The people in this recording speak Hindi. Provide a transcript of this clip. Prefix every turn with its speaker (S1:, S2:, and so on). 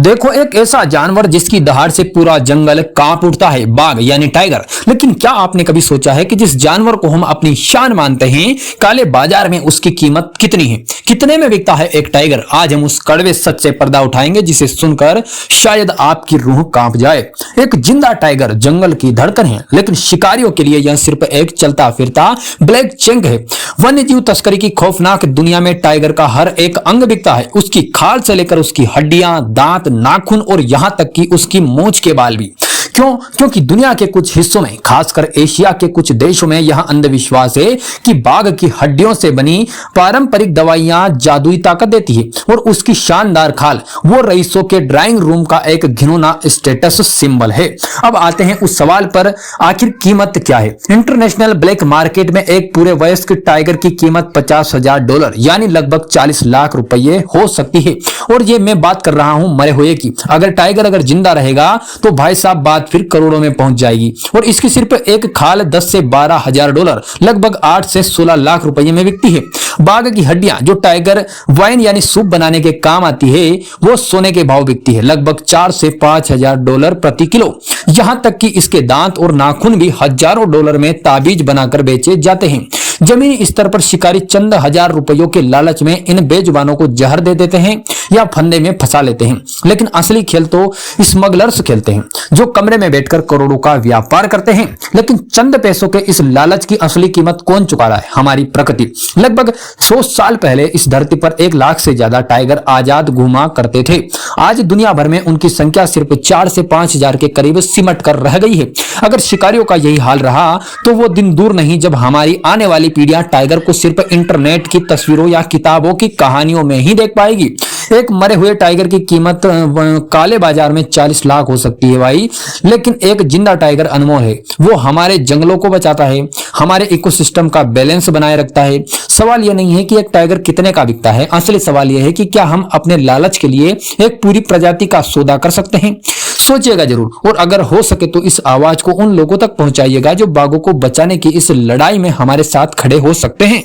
S1: देखो, एक ऐसा जानवर जिसकी दहाड़ से पूरा जंगल कांप उठता है, बाघ यानी टाइगर। लेकिन क्या आपने कभी सोचा है कि जिस जानवर को हम अपनी शान मानते हैं, काले बाजार में उसकी कीमत कितनी है? कितने में बिकता है एक टाइगर? आज हम उस कड़वे सच से पर्दा उठाएंगे जिसे सुनकर शायद आपकी रूह कांप जाए। एक जिंदा टाइगर जंगल की धड़कन है, लेकिन शिकारियों के लिए यह सिर्फ एक चलता फिरता ब्लैक चंक है। वन्य जीव तस्करी की खौफनाक दुनिया में टाइगर का हर एक अंग बिकता है, उसकी खाल से लेकर उसकी हड्डियां, दांत, नाखून और यहां तक कि उसकी मूंछ के बाल भी। क्यों? क्योंकि दुनिया के कुछ हिस्सों में, खासकर एशिया के कुछ देशों में, यह अंधविश्वास है कि बाघ की हड्डियों से बनी पारंपरिक दवाइयां जादुई ताकत देती है और उसकी शानदार खाल वो रईसों के ड्राइंग रूम का एक घिनौना स्टेटस सिंबल है। अब आते हैं उस सवाल पर, आखिर कीमत क्या है? इंटरनेशनल ब्लैक मार्केट में एक पूरे वयस्क टाइगर की कीमत $50,000 यानी लगभग 40 लाख रुपए हो सकती है। और ये मैं बात कर रहा हूं मरे हुए की। अगर टाइगर अगर जिंदा रहेगा तो भाई साहब बात फिर करोड़ों में पहुंच जाएगी। और इसकी सिर्फ एक खाल 10 से 12 हजार डॉलर लगभग 8 से 16 लाख रुपए में बिकती है। बाघ की हड्डियां जो टाइगर वाइन यानी सूप बनाने के काम आती है, वो सोने के भाव बिकती है, लगभग 4 से 5 हजार डॉलर प्रति किलो। यहां तक कि इसके दांत और नाखून भी हजारों डॉलर में ताबीज बनाकर बेचे जाते हैं। जमीनी स्तर पर शिकारी चंद हजार रुपयों के लालच में इन बेजुबानों को जहर दे देते हैं या फंदे में फंसा लेते हैं। लेकिन असली खेल तो स्मगलर्स खेलते हैं, जो कमरे में बैठकर करोड़ों का व्यापार करते हैं। लेकिन चंद पैसों के इस लालच की असली कीमत कौन चुका रहा है? हमारी प्रकृति। लगभग 100 साल पहले इस धरती पर 1 लाख से ज्यादा टाइगर आजाद घूमा करते थे। आज दुनिया भर में उनकी संख्या सिर्फ 4 से 5 हजार के करीब सिमट कर रह गई है। अगर शिकारियों का यही हाल रहा तो वो दिन दूर नहीं जब हमारी आने वाली पीढ़ियां टाइगर को सिर्फ इंटरनेट की तस्वीरों या किताबों की कहानियों में ही देख पाएगी। एक मरे हुए टाइगर की कीमत काले बाजार में 40 लाख हो सकती है भाई, लेकिन एक जिंदा टाइगर अनमोल है। वो हमारे जंगलों को बचाता है, हमारे इकोसिस्टम का बैलेंस बनाए रखता है। सवाल यह नहीं है कि एक टाइगर कितने का बिकता है, असली सवाल यह है कि क्या हम अपने लालच के लिए एक पूरी प्रजाति का सौदा कर सकते हैं? सोचिएगा जरूर, और अगर हो सके तो इस आवाज को उन लोगों तक पहुंचाइएगा जो बाघों को बचाने की इस लड़ाई में हमारे साथ खड़े हो सकते हैं।